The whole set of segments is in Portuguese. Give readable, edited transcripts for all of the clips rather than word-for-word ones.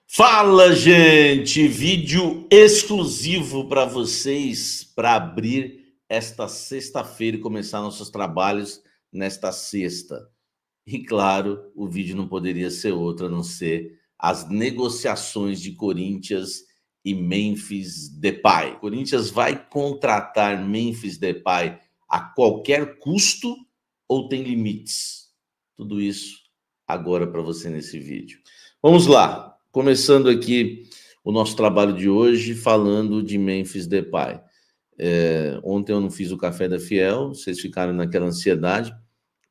Fala, gente! Vídeo exclusivo para vocês para abrir esta sexta-feira e começar nossos trabalhos nesta sexta. E claro, o vídeo não poderia ser outro a não ser as negociações de Corinthians e Memphis Depay. Corinthians vai contratar Memphis Depay a qualquer custo ou tem limites? Tudo isso agora para você nesse vídeo. Vamos lá. Começando aqui o nosso trabalho de hoje, falando de Memphis Depay. Ontem eu não fiz o Café da Fiel, vocês ficaram naquela ansiedade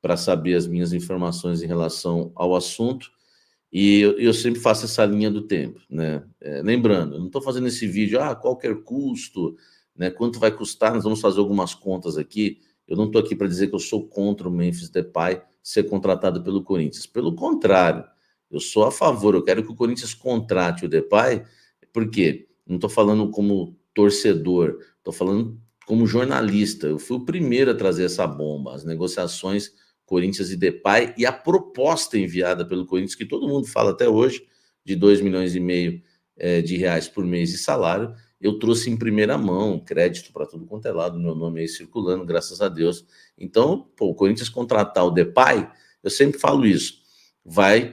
para saber as minhas informações em relação ao assunto, e eu sempre faço essa linha do tempo, né? Lembrando, eu não estou fazendo esse vídeo, qualquer custo, né? Quanto vai custar? Nós vamos fazer algumas contas aqui. Eu não estou aqui para dizer que eu sou contra o Memphis Depay ser contratado pelo Corinthians. Pelo contrário, eu sou a favor, eu quero que o Corinthians contrate o Depay, porque não estou falando como torcedor, estou falando como jornalista. Eu fui o primeiro a trazer essa bomba, as negociações Corinthians e Depay, e a proposta enviada pelo Corinthians, que todo mundo fala até hoje, de 2,5 milhões de reais por mês de salário, eu trouxe em primeira mão, crédito para tudo quanto é lado, meu nome aí circulando, graças a Deus. Então, o Corinthians contratar o Depay, eu sempre falo isso,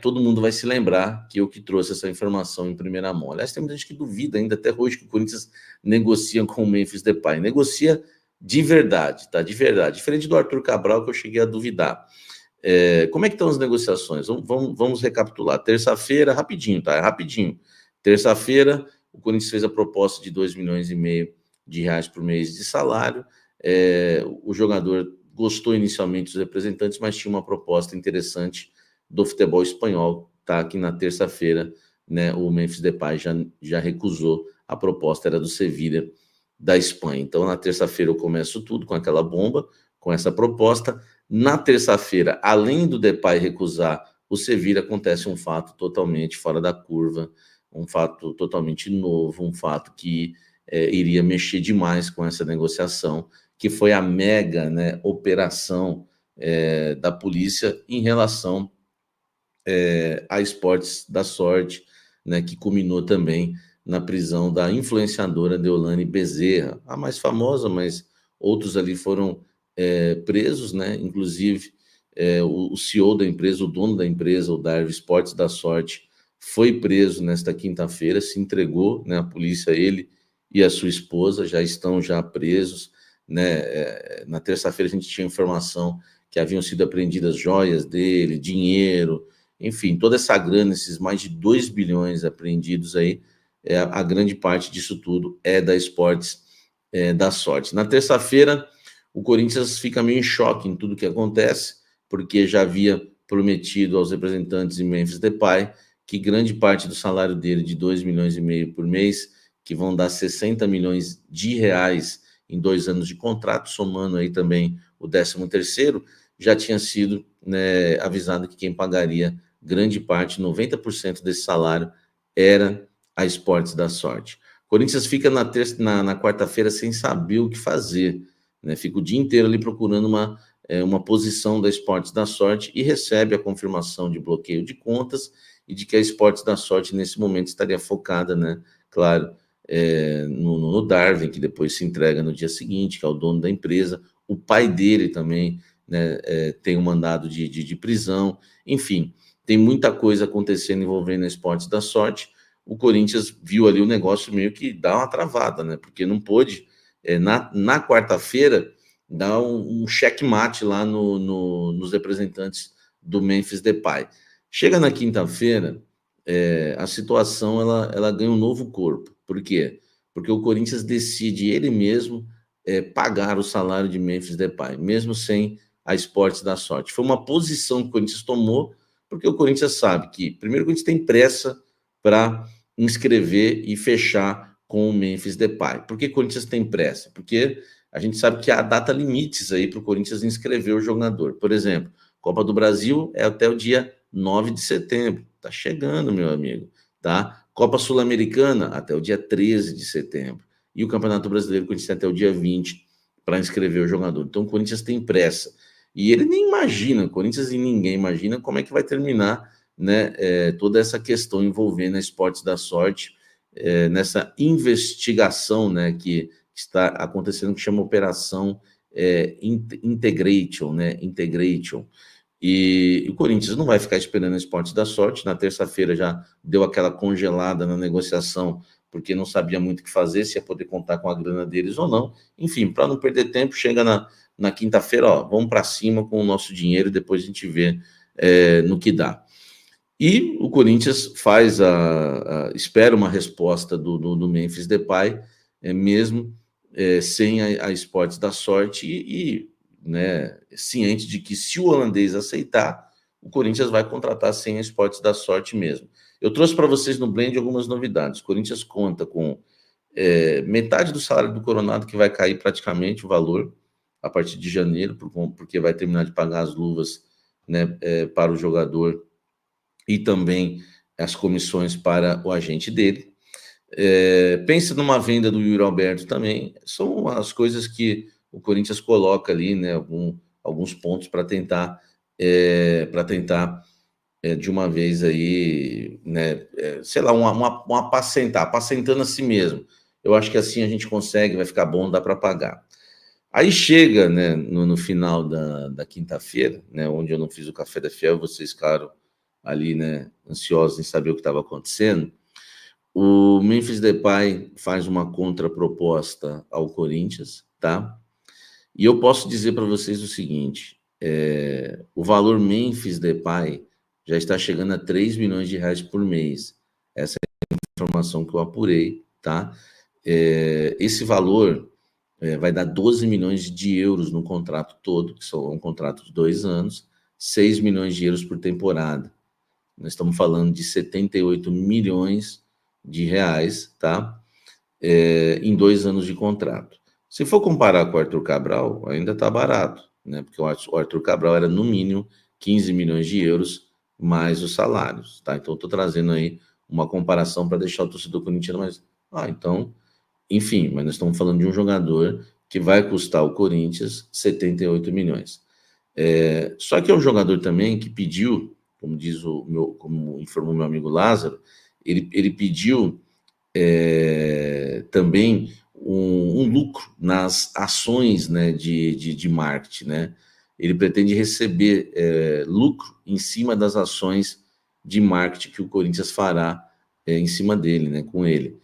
todo mundo vai se lembrar que eu que trouxe essa informação em primeira mão. Aliás, tem muita gente que duvida ainda até hoje que o Corinthians negocia com o Memphis Depay. Negocia de verdade, tá? De verdade. Diferente do Arthur Cabral, que eu cheguei a duvidar. Como é que estão as negociações? Vamos recapitular. Terça-feira, rapidinho, tá? Rapidinho. Terça-feira, o Corinthians fez a proposta de 2,5 milhões de reais por mês de salário. O jogador gostou inicialmente dos representantes, mas tinha uma proposta interessante do futebol espanhol, tá? Aqui na terça-feira, né, o Memphis Depay já recusou. A proposta era do Sevilla da Espanha. Então, na terça-feira eu começo tudo com aquela bomba, com essa proposta. Na terça-feira, além do Depay recusar o Sevilla, acontece um fato totalmente fora da curva, um fato totalmente novo, um fato que iria mexer demais com essa negociação, que foi a mega, né, operação da polícia em relação a Esportes da Sorte, né, que culminou também na prisão da influenciadora Deolane Bezerra, a mais famosa, mas outros ali foram presos, né? Inclusive o CEO da empresa, o dono da empresa, o Darve Esportes da Sorte, foi preso nesta quinta-feira, se entregou, né, à polícia, ele e a sua esposa já estão presos, né? Na terça-feira a gente tinha informação que haviam sido apreendidas joias dele, dinheiro, enfim, toda essa grana, esses mais de 2 bilhões apreendidos aí, a grande parte disso tudo é da Esportes da Sorte. Na terça-feira, o Corinthians fica meio em choque em tudo que acontece, porque já havia prometido aos representantes de Memphis Depay que grande parte do salário dele, de 2,5 milhões por mês, que vão dar 60 milhões de reais em 2 anos de contrato, somando aí também o 13º, já tinha sido, né, avisado que quem pagaria grande parte, 90% desse salário, era a Esportes da Sorte. Corinthians fica na quarta-feira sem saber o que fazer, né? Fica o dia inteiro ali procurando uma posição da Esportes da Sorte e recebe a confirmação de bloqueio de contas e de que a Esportes da Sorte, nesse momento, estaria focada, né, claro, no Darwin, que depois se entrega no dia seguinte, que é o dono da empresa. O pai dele também, né, tem um mandado de prisão. Enfim, tem muita coisa acontecendo envolvendo a Esportes da Sorte. O Corinthians viu ali o negócio meio que dá uma travada, né? Porque não pôde, na quarta-feira, dar um checkmate lá nos representantes do Memphis Depay. Chega na quinta-feira, a situação ela ganha um novo corpo. Por quê? Porque o Corinthians decide ele mesmo pagar o salário de Memphis Depay, mesmo sem a Esportes da Sorte. Foi uma posição que o Corinthians tomou, porque o Corinthians sabe que, primeiro, o Corinthians tem pressa para inscrever e fechar com o Memphis Depay. Por que o Corinthians tem pressa? Porque a gente sabe que há data limites aí para o Corinthians inscrever o jogador. Por exemplo, Copa do Brasil é até o dia 9 de setembro. Tá chegando, meu amigo, tá? Copa Sul-Americana até o dia 13 de setembro. E o Campeonato Brasileiro, o Corinthians tem até o dia 20 para inscrever o jogador. Então, o Corinthians tem pressa. E ele nem imagina, o Corinthians e ninguém imagina como é que vai terminar né, toda essa questão envolvendo a Esportes da Sorte, nessa investigação, né, que está acontecendo, que chama Operação Integration, né, Integration. E o Corinthians não vai ficar esperando a Esportes da Sorte. Na terça-feira já deu aquela congelada na negociação, porque não sabia muito o que fazer, se ia poder contar com a grana deles ou não. Enfim, para não perder tempo, chega na quinta-feira, ó, vamos para cima com o nosso dinheiro e depois a gente vê no que dá. E o Corinthians espera uma resposta do Memphis Depay, mesmo sem a Esportes da Sorte, né, ciente de que se o holandês aceitar, o Corinthians vai contratar sem a Esportes da Sorte mesmo. Eu trouxe para vocês no Blend algumas novidades. O Corinthians conta com metade do salário do Coronado, que vai cair praticamente o valor a partir de janeiro, porque vai terminar de pagar as luvas, né, para o jogador e também as comissões para o agente dele. Pensa numa venda do Yuri Alberto também. São as coisas que o Corinthians coloca ali, né? Alguns pontos para tentar de uma vez aí, né? Sei lá, apacentando a si mesmo. Eu acho que assim a gente consegue, vai ficar bom, dá para pagar. Aí chega, né, no final da quinta-feira, né, onde eu não fiz o Café da Fiel, vocês, claro, ali, né, ansiosos em saber o que estava acontecendo. O Memphis Depay faz uma contraproposta ao Corinthians, tá? E eu posso dizer para vocês o seguinte: o valor Memphis Depay já está chegando a 3 milhões de reais por mês. Essa é a informação que eu apurei, tá? Esse valor vai dar 12 milhões de euros no contrato todo, que são um contrato de 2 anos, 6 milhões de euros por temporada. Nós estamos falando de 78 milhões de reais, tá? Em 2 anos de contrato. Se for comparar com o Arthur Cabral, ainda está barato, né? Porque o Arthur Cabral era no mínimo 15 milhões de euros mais os salários, tá? Então estou trazendo aí uma comparação para deixar o torcedor corintiano mais. Então, enfim, mas nós estamos falando de um jogador que vai custar ao Corinthians 78 milhões. Só que é um jogador também que pediu, como informou meu amigo Lázaro, ele pediu também um lucro nas ações, né, de marketing, né? Ele pretende receber lucro em cima das ações de marketing que o Corinthians fará em cima dele, né, com ele.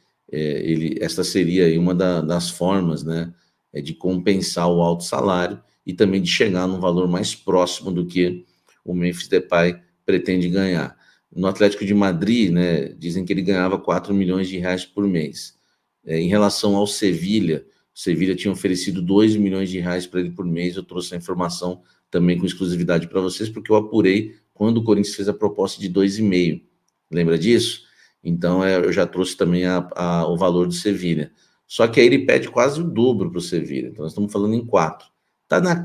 Esta seria aí uma das formas, né, de compensar o alto salário e também de chegar num valor mais próximo do que o Memphis Depay pretende ganhar. No Atlético de Madrid, né, dizem que ele ganhava 4 milhões de reais por mês. Em relação ao Sevilha, o Sevilha tinha oferecido 2 milhões de reais para ele por mês. Eu trouxe a informação também com exclusividade para vocês, porque eu apurei quando o Corinthians fez a proposta de 2,5. Lembra disso? Então, eu já trouxe também o valor do Sevilha. Só que aí ele pede quase o dobro para o Sevilha. Então, nós estamos falando em 4. Tá na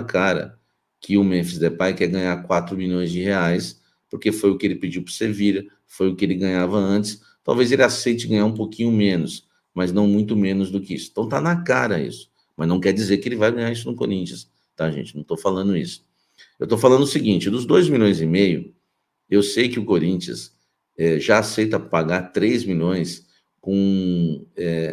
cara que o Memphis Depay quer ganhar 4 milhões de reais, porque foi o que ele pediu para o Sevilha, foi o que ele ganhava antes. Talvez ele aceite ganhar um pouquinho menos, mas não muito menos do que isso. Então tá na cara isso. Mas não quer dizer que ele vai ganhar isso no Corinthians, tá, gente? Não estou falando isso. Eu estou falando o seguinte: dos 2,5 milhões, eu sei que o Corinthians já aceita pagar 3 milhões com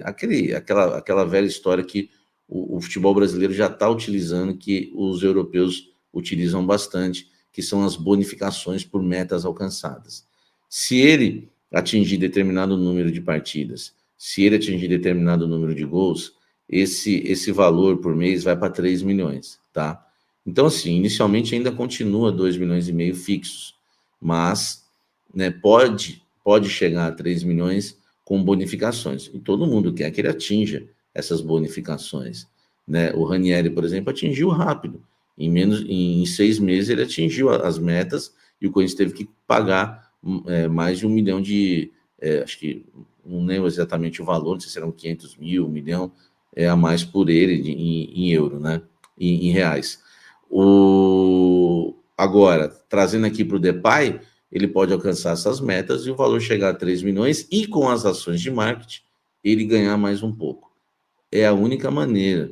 aquela velha história que o futebol brasileiro já está utilizando, que os europeus utilizam bastante, que são as bonificações por metas alcançadas. Se ele atingir determinado número de partidas, se ele atingir determinado número de gols, esse valor por mês vai para 3 milhões, tá? Então, assim, inicialmente ainda continua 2,5 milhões fixos, mas, né, pode chegar a 3 milhões com bonificações. E todo mundo quer que ele atinja essas bonificações, né? O Ranieri, por exemplo, atingiu rápido. Em 6 meses ele atingiu as metas e o Corinthians teve que pagar mais de 1 milhão acho que não lembro exatamente o valor, não sei se eram 500 mil, 1 milhão a mais por ele em euro, né? Em reais. Agora, trazendo aqui para o Depay, ele pode alcançar essas metas e o valor chegar a 3 milhões e com as ações de marketing ele ganhar mais um pouco. É a única maneira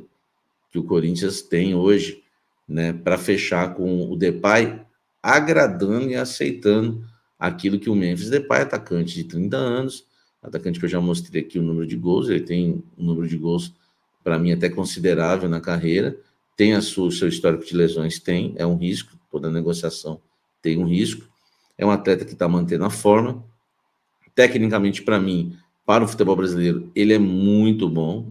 que o Corinthians tem hoje, né, para fechar com o Depay agradando e aceitando aquilo que o Memphis Depay, atacante de 30 anos, atacante que eu já mostrei aqui o número de gols, ele tem um número de gols, para mim, até considerável na carreira, tem o seu histórico de lesões, tem, é um risco, toda negociação tem um risco, é um atleta que está mantendo a forma, tecnicamente, para mim, para o futebol brasileiro, ele é muito bom,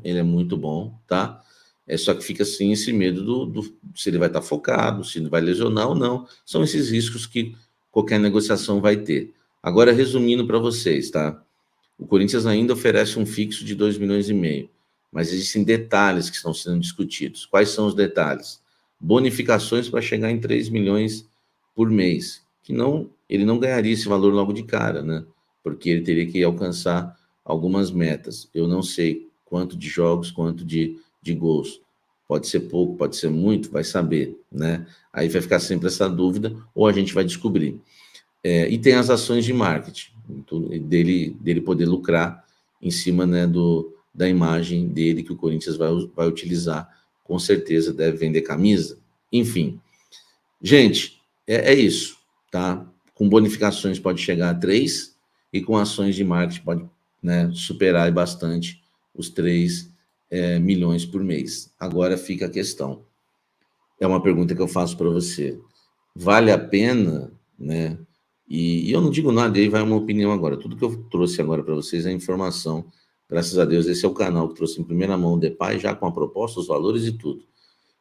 tá? É só que fica assim esse medo se ele vai estar focado, se ele vai lesionar ou não. São esses riscos que qualquer negociação vai ter. Agora, resumindo para vocês, tá? O Corinthians ainda oferece um fixo de 2,5 milhões, mas existem detalhes que estão sendo discutidos. Quais são os detalhes? Bonificações para chegar em 3 milhões por mês, que não, ele não ganharia esse valor logo de cara, né? Porque ele teria que alcançar algumas metas. Eu não sei quanto de jogos, quanto de gols. Pode ser pouco, pode ser muito, vai saber, né? Aí vai ficar sempre essa dúvida, ou a gente vai descobrir. E tem as ações de marketing, dele poder lucrar em cima, né, da imagem dele que o Corinthians vai utilizar. Com certeza deve vender camisa. Enfim, gente, é isso, tá? Com bonificações pode chegar a 3 e com ações de marketing pode, né, superar bastante os 3 milhões por mês. Agora fica a questão. É uma pergunta que eu faço para você. Vale a pena, né? E eu não digo nada, aí vai uma opinião agora. Tudo que eu trouxe agora para vocês é informação. Graças a Deus, esse é o canal que trouxe em primeira mão o Depay, já com a proposta, os valores e tudo.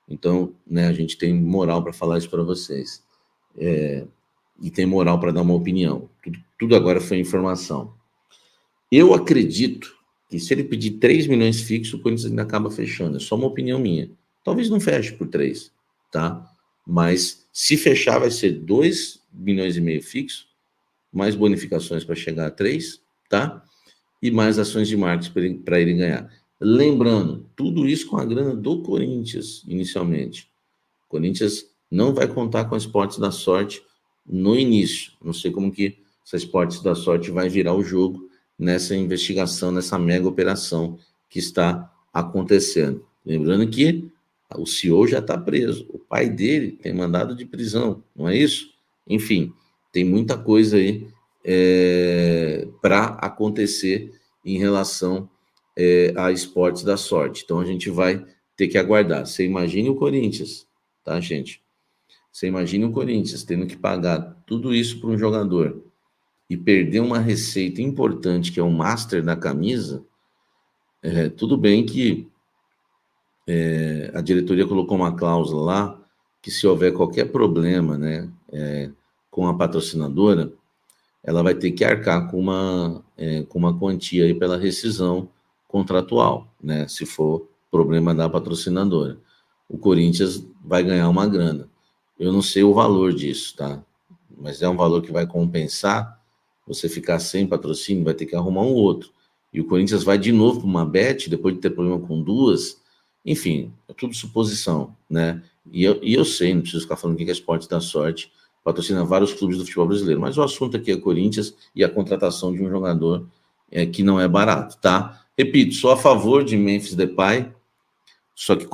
Então, né, a gente tem moral para falar isso para vocês. E tem moral para dar uma opinião. Tudo agora foi informação. Eu acredito que se ele pedir 3 milhões fixo, o Corinthians ainda acaba fechando. É só uma opinião minha. Talvez não feche por 3, tá? Mas se fechar, vai ser 2,5 milhões fixo, mais bonificações para chegar a 3, tá? E mais ações de marketing para ele ganhar. Lembrando, tudo isso com a grana do Corinthians, inicialmente. O Corinthians não vai contar com a Esportes da Sorte no início. Não sei como que essa Esportes da Sorte vai virar o jogo nessa investigação, nessa mega operação que está acontecendo. Lembrando que o CEO já está preso, o pai dele tem mandado de prisão, não é isso? Enfim, tem muita coisa aí para acontecer em relação a Esportes da Sorte. Então a gente vai ter que aguardar. Você imagine o Corinthians, tá, gente? Você imagina o Corinthians tendo que pagar tudo isso para um jogador e perder uma receita importante, que é o master da camisa. Tudo bem que a diretoria colocou uma cláusula lá que se houver qualquer problema, né, com a patrocinadora, ela vai ter que arcar com uma quantia aí pela rescisão contratual, né, se for problema da patrocinadora. O Corinthians vai ganhar uma grana. Eu não sei o valor disso, tá? Mas é um valor que vai compensar você ficar sem patrocínio, vai ter que arrumar um outro. E o Corinthians vai de novo para uma bet, depois de ter problema com duas. Enfim, é tudo suposição, né? E eu sei, não preciso ficar falando que é Esporte da Sorte, patrocina vários clubes do futebol brasileiro. Mas o assunto aqui é Corinthians e a contratação de um jogador que não é barato, tá? Repito, sou a favor de Memphis Depay, só que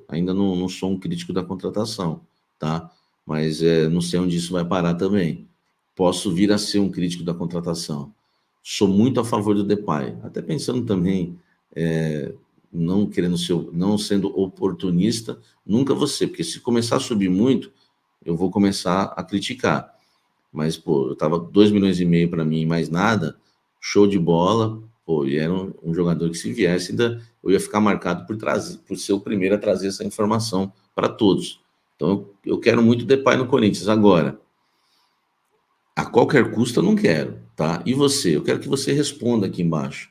ainda não sou um crítico da contratação, tá? Mas não sei onde isso vai parar também. Posso vir a ser um crítico da contratação. Sou muito a favor do Depay, até pensando também, não querendo ser, não sendo oportunista, nunca vou ser, porque se começar a subir muito, eu vou começar a criticar. Mas, pô, eu tava 2,5 milhões para mim, mais nada, show de bola, pô, e era um jogador que se viesse, ainda eu ia ficar marcado por ser o primeiro a trazer essa informação para todos. Então, eu quero muito o Depay no Corinthians. Agora, a qualquer custo eu não quero, tá? E você? Eu quero que você responda aqui embaixo.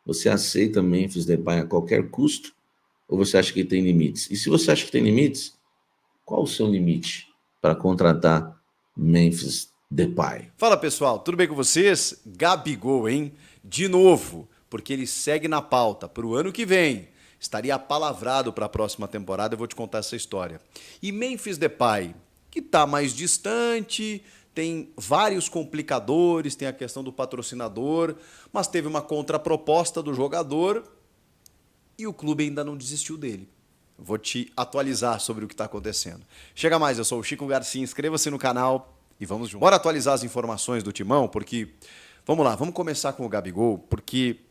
Você aceita Memphis Depay a qualquer custo? Ou você acha que tem limites? E se você acha que tem limites, qual o seu limite para contratar Memphis Depay? Fala pessoal, tudo bem com vocês? Gabigol, hein? De novo, porque ele segue na pauta para o ano que vem. Estaria apalavrado para a próxima temporada, eu vou te contar essa história. E Memphis Depay, que está mais distante, tem vários complicadores, tem a questão do patrocinador, mas teve uma contraproposta do jogador e o clube ainda não desistiu dele. Vou te atualizar sobre o que está acontecendo. Chega mais, eu sou o Chico Garcia, inscreva-se no canal e vamos juntos. Bora atualizar as informações do Timão, porque... Vamos lá, vamos começar com o Gabigol, porque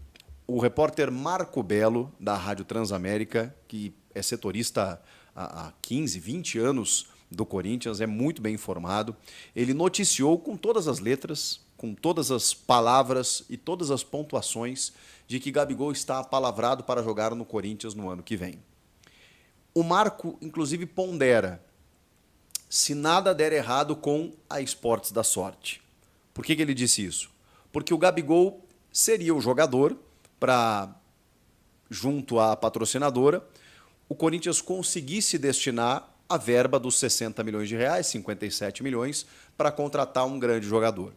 o repórter Marco Belo, da Rádio Transamérica, que é setorista há 15, 20 anos do Corinthians, é muito bem informado, ele noticiou com todas as letras, com todas as palavras e todas as pontuações de que Gabigol está apalavrado para jogar no Corinthians no ano que vem. O Marco, inclusive, pondera se nada der errado com a Esportes da Sorte. Por que ele disse isso? Porque o Gabigol seria o jogador para, junto à patrocinadora, o Corinthians conseguisse destinar a verba dos 60 milhões de reais, 57 milhões, para contratar um grande jogador.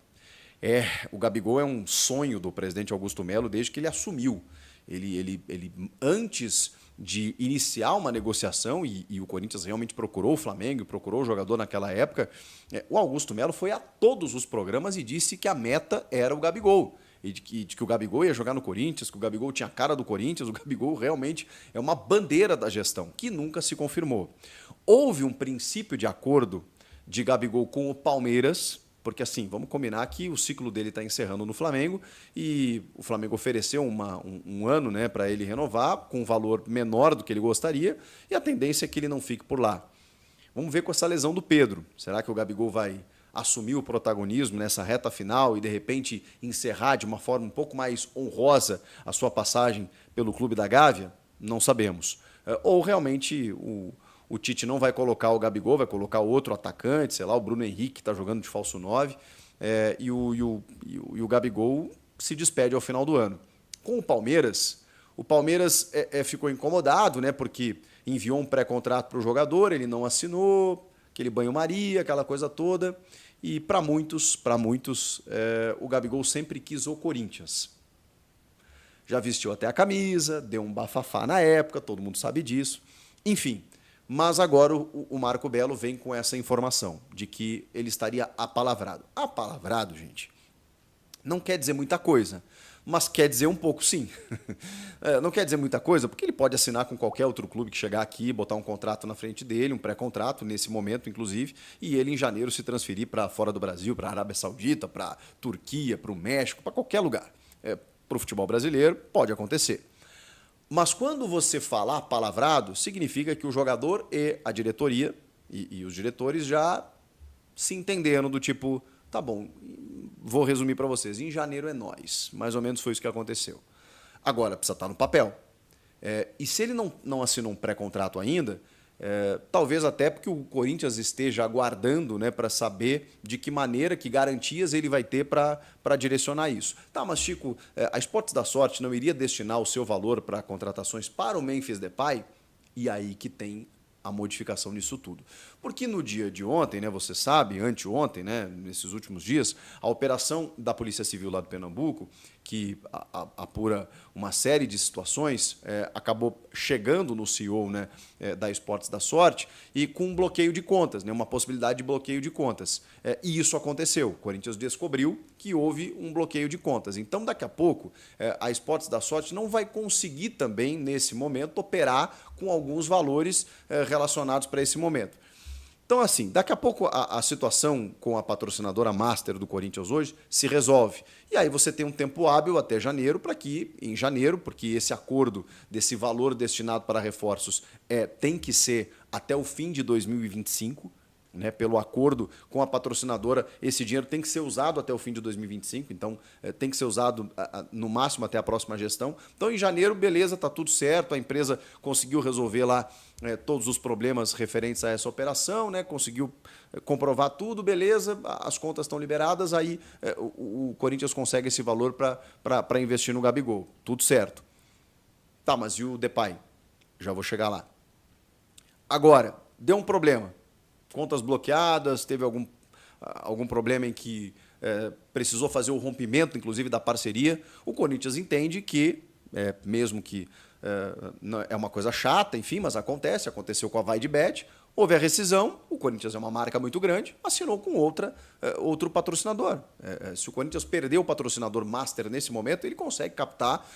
O Gabigol é um sonho do presidente Augusto Melo desde que ele assumiu. Ele antes de iniciar uma negociação, e o Corinthians realmente procurou o Flamengo, procurou o jogador naquela época, o Augusto Melo foi a todos os programas e disse que a meta era o Gabigol. E de que o Gabigol ia jogar no Corinthians, que o Gabigol tinha a cara do Corinthians, o Gabigol realmente é uma bandeira da gestão, que nunca se confirmou. Houve um princípio de acordo de Gabigol com o Palmeiras, porque assim, vamos combinar que o ciclo dele está encerrando no Flamengo e o Flamengo ofereceu um ano, né, para ele renovar com um valor menor do que ele gostaria e a tendência é que ele não fique por lá. Vamos ver com essa lesão do Pedro. Será que o Gabigol vai assumir o protagonismo nessa reta final e de repente encerrar de uma forma um pouco mais honrosa a sua passagem pelo Clube da Gávea? Não sabemos. Ou realmente o Tite não vai colocar o Gabigol, vai colocar outro atacante, sei lá, o Bruno Henrique, que está jogando de falso 9, e o Gabigol se despede ao final do ano. Com o Palmeiras ficou incomodado, né, porque enviou um pré-contrato para o jogador, ele não assinou, aquele banho-maria, aquela coisa toda, e para muitos, o Gabigol sempre quis o Corinthians. Já vestiu até a camisa, deu um bafafá na época, todo mundo sabe disso, enfim... Mas agora o Marco Belo vem com essa informação de que ele estaria apalavrado. Apalavrado, gente, não quer dizer muita coisa, mas quer dizer um pouco sim. Não quer dizer muita coisa porque ele pode assinar com qualquer outro clube que chegar aqui, botar um contrato na frente dele, um pré-contrato nesse momento, inclusive, e ele em janeiro se transferir para fora do Brasil, para a Arábia Saudita, para a Turquia, para o México, para qualquer lugar. Para o futebol brasileiro pode acontecer. Mas quando você fala apalavrado, significa que o jogador e a diretoria e os diretores já se entenderam do tipo, tá bom, vou resumir para vocês, em janeiro é nós. Mais ou menos foi isso que aconteceu. Agora, precisa estar no papel. E se ele não assinou um pré-contrato ainda, talvez até porque o Corinthians esteja aguardando, né, para saber de que maneira, que garantias ele vai ter para direcionar isso. Tá, mas Chico, a Esportes da Sorte não iria destinar o seu valor para contratações para o Memphis Depay? E aí que tem a modificação disso tudo. Porque no dia de ontem, né, você sabe, anteontem, né, nesses últimos dias, a operação da Polícia Civil lá do Pernambuco, que apura uma série de situações, acabou chegando no CEO, né, da Esportes da Sorte e com um bloqueio de contas, né, uma possibilidade de bloqueio de contas. E isso aconteceu. O Corinthians descobriu que houve um bloqueio de contas. Então, daqui a pouco, a Esportes da Sorte não vai conseguir também, nesse momento, operar com alguns valores relacionados para esse momento. Então, assim, daqui a pouco a situação com a patrocinadora master do Corinthians hoje se resolve. E aí você tem um tempo hábil até janeiro para que, em janeiro, porque esse acordo desse valor destinado para reforços tem que ser até o fim de 2025, né, pelo acordo com a patrocinadora, esse dinheiro tem que ser usado até o fim de 2025, então tem que ser usado no máximo até a próxima gestão. Então, em janeiro, beleza, está tudo certo, a empresa conseguiu resolver lá todos os problemas referentes a essa operação, né, conseguiu comprovar tudo, beleza, as contas estão liberadas, aí o Corinthians consegue esse valor para investir no Gabigol, tudo certo. Tá, mas e o Depay? Já vou chegar lá. Agora, deu um problema. Contas bloqueadas, teve algum problema em que precisou fazer o rompimento, inclusive, da parceria. O Corinthians entende que, mesmo que é uma coisa chata, enfim, mas aconteceu com a Vai de Bet, Houve a rescisão, o Corinthians é uma marca muito grande, assinou com outro patrocinador. Se o Corinthians perder o patrocinador master nesse momento, ele consegue captar,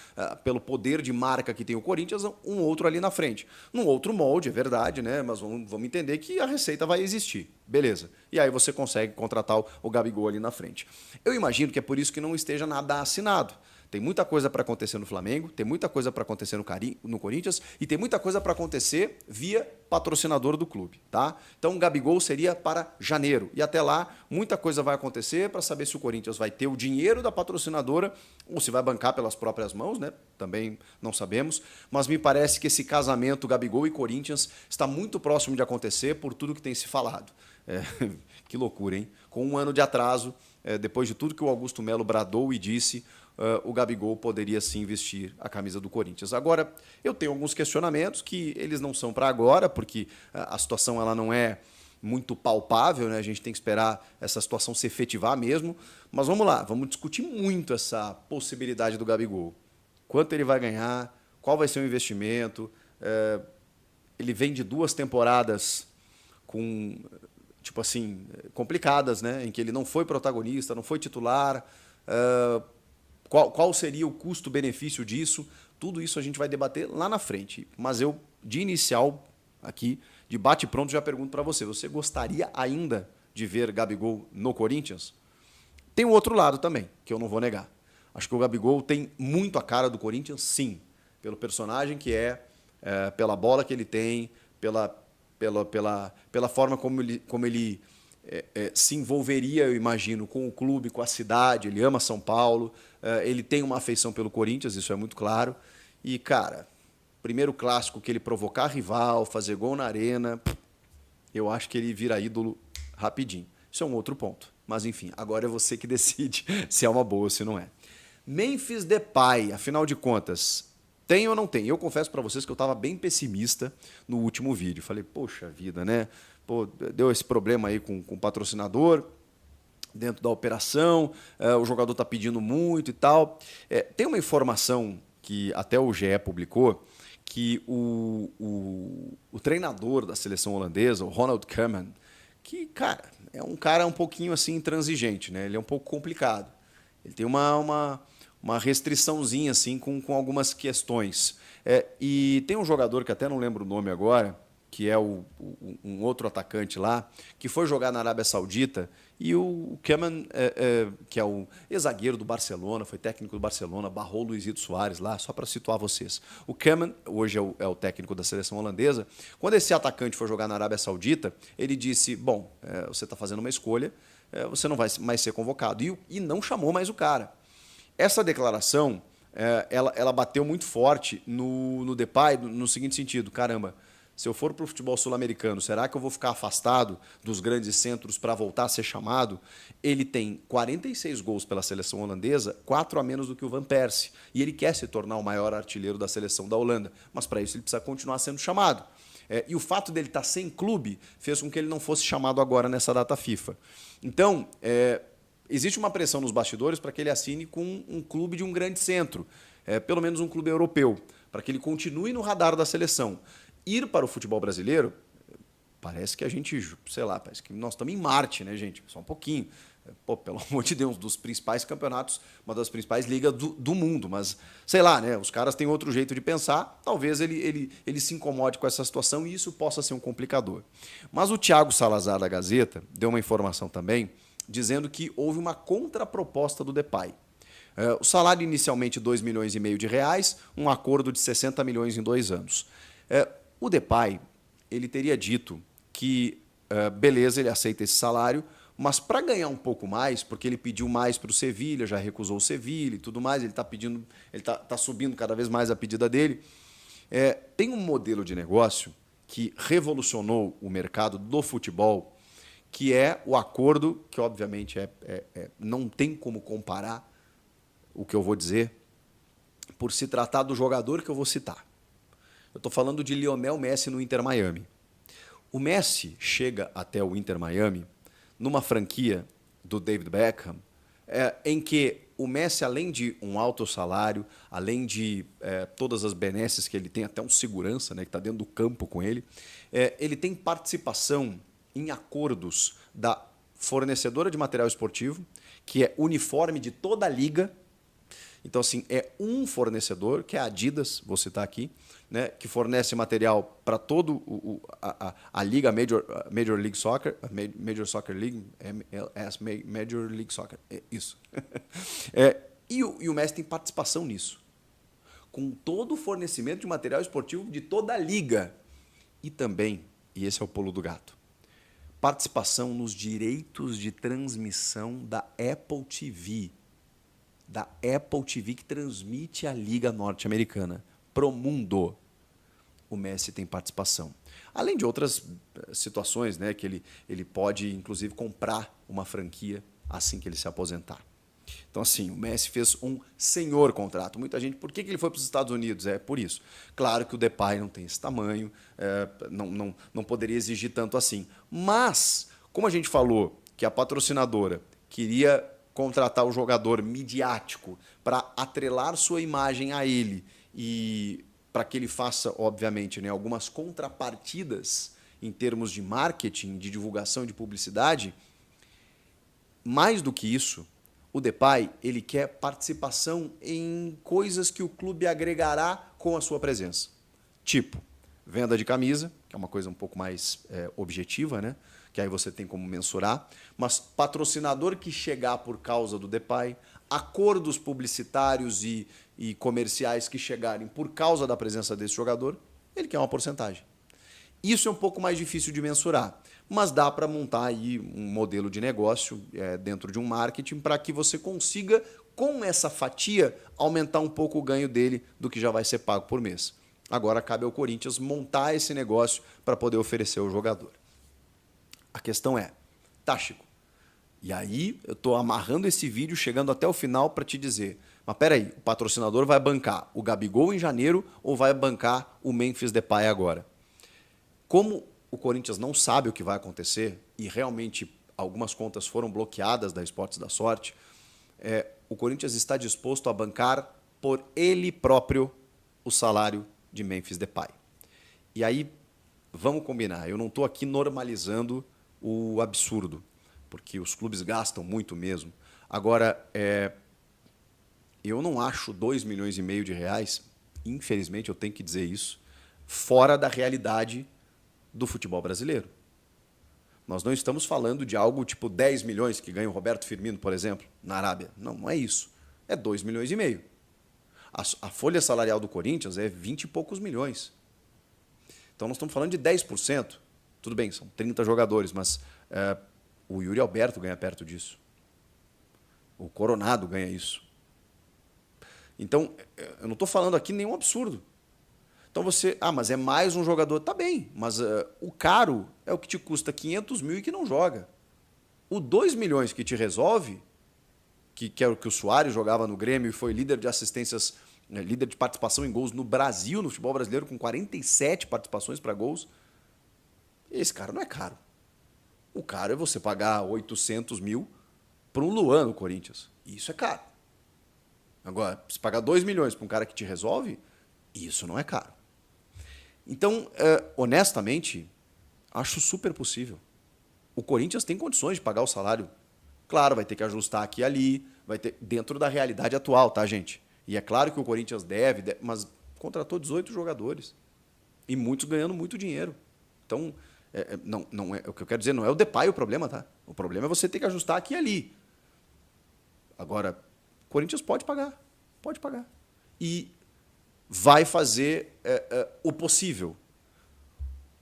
pelo poder de marca que tem o Corinthians, um outro ali na frente. Num outro molde, é verdade, né? Mas vamos entender que a receita vai existir. Beleza. E aí você consegue contratar o Gabigol ali na frente. Eu imagino que é por isso que não esteja nada assinado. Tem muita coisa para acontecer no Flamengo, tem muita coisa para acontecer no Corinthians e tem muita coisa para acontecer via patrocinador do clube, tá? Então o Gabigol seria para janeiro. E até lá, muita coisa vai acontecer para saber se o Corinthians vai ter o dinheiro da patrocinadora ou se vai bancar pelas próprias mãos, né? Também não sabemos. Mas me parece que esse casamento Gabigol e Corinthians está muito próximo de acontecer por tudo que tem se falado. Que loucura, hein? Com um ano de atraso, depois de tudo que o Augusto Melo bradou e disse, o Gabigol poderia sim vestir a camisa do Corinthians. Agora, eu tenho alguns questionamentos que eles não são para agora, porque a situação ela não é muito palpável, né? A gente tem que esperar essa situação se efetivar mesmo. Mas vamos lá, vamos discutir muito essa possibilidade do Gabigol. Quanto ele vai ganhar, qual vai ser o investimento. Ele vem de 2 temporadas com, tipo assim, complicadas, né? Em que ele não foi protagonista, não foi titular. Qual seria o custo-benefício disso? Tudo isso a gente vai debater lá na frente. Mas eu, de inicial, aqui, de bate-pronto, já pergunto para você. Você gostaria ainda de ver Gabigol no Corinthians? Tem o outro lado também, que eu não vou negar. Acho que o Gabigol tem muito a cara do Corinthians, sim. Pelo personagem que pela bola que ele tem, pela forma como ele se envolveria, eu imagino, com o clube, com a cidade. Ele ama São Paulo, ele tem uma afeição pelo Corinthians, isso é muito claro. E, cara, primeiro clássico que ele provocar rival, fazer gol na arena, eu acho que ele vira ídolo rapidinho. Isso é um outro ponto. Mas, enfim, agora é você que decide se é uma boa ou se não é. Memphis Depay, afinal de contas, tem ou não tem? Eu confesso para vocês que eu estava bem pessimista no último vídeo. Falei, poxa vida, né? Pô, deu esse problema aí com o patrocinador dentro da operação, o jogador está pedindo muito e tal. Tem uma informação que até o GE publicou, que o treinador da seleção holandesa, o Ronald Koeman, que, cara, é um cara um pouquinho assim intransigente, né? Ele é um pouco complicado. Ele tem uma restriçãozinha assim com algumas questões. E tem um jogador que até não lembro o nome agora, que é um outro atacante lá, que foi jogar na Arábia Saudita, e o Koeman, que é o ex-zagueiro do Barcelona, foi técnico do Barcelona, barrou o Luizito Soares lá, só para situar vocês. O Koeman, hoje é o técnico da seleção holandesa. Quando esse atacante foi jogar na Arábia Saudita, ele disse, bom, você está fazendo uma escolha, você não vai mais ser convocado. E não chamou mais o cara. Essa declaração, ela bateu muito forte no Depay, no seguinte sentido, caramba, se eu for para o futebol sul-americano, será que eu vou ficar afastado dos grandes centros para voltar a ser chamado? Ele tem 46 gols pela seleção holandesa, 4 a menos do que o Van Persie. E ele quer se tornar o maior artilheiro da seleção da Holanda. Mas para isso ele precisa continuar sendo chamado. E o fato dele estar sem clube fez com que ele não fosse chamado agora nessa data FIFA. Então, existe uma pressão nos bastidores para que ele assine com um clube de um grande centro, pelo menos um clube europeu, para que ele continue no radar da seleção. Ir para o futebol brasileiro, parece que a gente, sei lá, parece que nós estamos em Marte, né, gente? Só um pouquinho. Pô, pelo amor de Deus, dos principais campeonatos, uma das principais ligas do mundo. Mas, sei lá, né? Os caras têm outro jeito de pensar. Talvez ele se incomode com essa situação e isso possa ser um complicador. Mas o Thiago Salazar, da Gazeta, deu uma informação também, dizendo que houve uma contraproposta do Depay. O salário inicialmente 2,5 milhões de reais, um acordo de 60 milhões em 2 anos. O Depay, ele teria dito que, beleza, ele aceita esse salário, mas para ganhar um pouco mais, porque ele pediu mais para o Sevilha, já recusou o Sevilha e tudo mais, ele está pedindo, ele tá subindo cada vez mais a pedida dele. Tem um modelo de negócio que revolucionou o mercado do futebol, que é o acordo, que obviamente não tem como comparar o que eu vou dizer, por se tratar do jogador que eu vou citar. Eu estou falando de Lionel Messi no Inter Miami. O Messi chega até o Inter Miami numa franquia do David Beckham, em que o Messi, além de um alto salário, além de todas as benesses que ele tem, até um segurança, né, que está dentro do campo com ele, ele tem participação em acordos da fornecedora de material esportivo, que é uniforme de toda a liga. Então, assim, é um fornecedor, que é a Adidas, vou citar aqui, né, que fornece material para todo a liga Major League Soccer, Major Soccer League, MLS, Major League Soccer, isso. E o Messi tem participação nisso, com todo o fornecimento de material esportivo de toda a liga. E também, e esse é o pulo do gato, participação nos direitos de transmissão da Apple TV. Da Apple TV, que transmite a Liga Norte-Americana pro mundo. O Messi tem participação. Além de outras situações, né, que ele pode, inclusive, comprar uma franquia assim que ele se aposentar. Então, assim, o Messi fez um senhor contrato. Muita gente, por que ele foi para os Estados Unidos? É por isso. Claro que o Depay não tem esse tamanho, não poderia exigir tanto assim. Mas, como a gente falou que a patrocinadora queria contratar o jogador midiático para atrelar sua imagem a ele e para que ele faça, obviamente, né, algumas contrapartidas em termos de marketing, de divulgação, de publicidade, mais do que isso, o Depay, ele quer participação em coisas que o clube agregará com a sua presença. Tipo, venda de camisa, que é uma coisa um pouco mais objetiva, né? Que aí você tem como mensurar, mas patrocinador que chegar por causa do Depay, acordos publicitários e comerciais que chegarem por causa da presença desse jogador, ele quer uma porcentagem. Isso é um pouco mais difícil de mensurar, mas dá para montar aí um modelo de negócio dentro de um marketing para que você consiga, com essa fatia, aumentar um pouco o ganho dele do que já vai ser pago por mês. Agora cabe ao Corinthians montar esse negócio para poder oferecer ao jogador. A questão é, tá, Chico? E aí eu estou amarrando esse vídeo, chegando até o final para te dizer, mas peraí, o patrocinador vai bancar o Gabigol em janeiro ou vai bancar o Memphis Depay agora? Como o Corinthians não sabe o que vai acontecer e realmente algumas contas foram bloqueadas da Esportes da Sorte, o Corinthians está disposto a bancar por ele próprio o salário de Memphis Depay. E aí, vamos combinar, eu não estou aqui normalizando o absurdo, porque os clubes gastam muito mesmo. Agora, eu não acho 2,5 milhões de reais, infelizmente eu tenho que dizer isso, fora da realidade do futebol brasileiro. Nós não estamos falando de algo tipo 10 milhões que ganha o Roberto Firmino, por exemplo, na Arábia. Não é isso. É 2,5 milhões. A folha salarial do Corinthians é 20 e poucos milhões. Então nós estamos falando de 10%. Tudo bem, são 30 jogadores, mas o Yuri Alberto ganha perto disso. O Coronado ganha isso. Então, eu não estou falando aqui nenhum absurdo. Então você, mas é mais um jogador. Tá bem, mas o caro é o que te custa 500 mil e que não joga. O 2 milhões que te resolve, que é o que o Suárez jogava no Grêmio e foi líder de assistências, líder de participação em gols no Brasil, no futebol brasileiro, com 47 participações para gols. Esse cara não é caro. O caro é você pagar 800 mil para um Luan no Corinthians. Isso é caro. Agora, se pagar 2 milhões para um cara que te resolve, isso não é caro. Então, honestamente, acho super possível. O Corinthians tem condições de pagar o salário. Claro, vai ter que ajustar aqui e ali, vai ter dentro da realidade atual, tá, gente? E é claro que o Corinthians deve, mas contratou 18 jogadores. E muitos ganhando muito dinheiro. Então, não é, o que eu quero dizer, não é o Depay o problema, tá? O problema é você ter que ajustar aqui e ali. Agora, o Corinthians pode pagar. Pode pagar. E vai fazer o possível.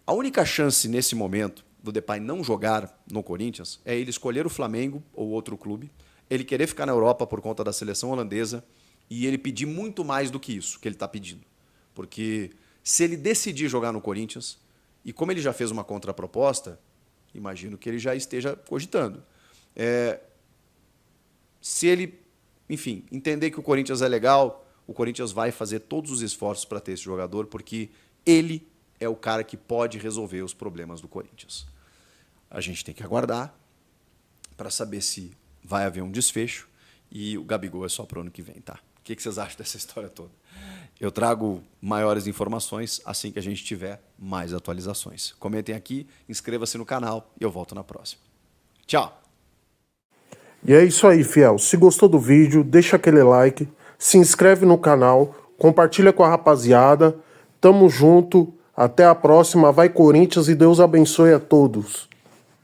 A única chance nesse momento do Depay não jogar no Corinthians é ele escolher o Flamengo ou outro clube, ele querer ficar na Europa por conta da seleção holandesa e ele pedir muito mais do que isso que ele está pedindo. Porque se ele decidir jogar no Corinthians, e como ele já fez uma contraproposta, imagino que ele já esteja cogitando. Se ele, enfim, entender que o Corinthians é legal, o Corinthians vai fazer todos os esforços para ter esse jogador, porque ele é o cara que pode resolver os problemas do Corinthians. A gente tem que aguardar para saber se vai haver um desfecho e o Gabigol é só para o ano que vem, tá? O que vocês acham dessa história toda? Eu trago maiores informações assim que a gente tiver mais atualizações. Comentem aqui, inscreva-se no canal e eu volto na próxima. Tchau! E é isso aí, fiel. Se gostou do vídeo, deixa aquele like, se inscreve no canal, compartilha com a rapaziada. Tamo junto, até a próxima. Vai Corinthians e Deus abençoe a todos.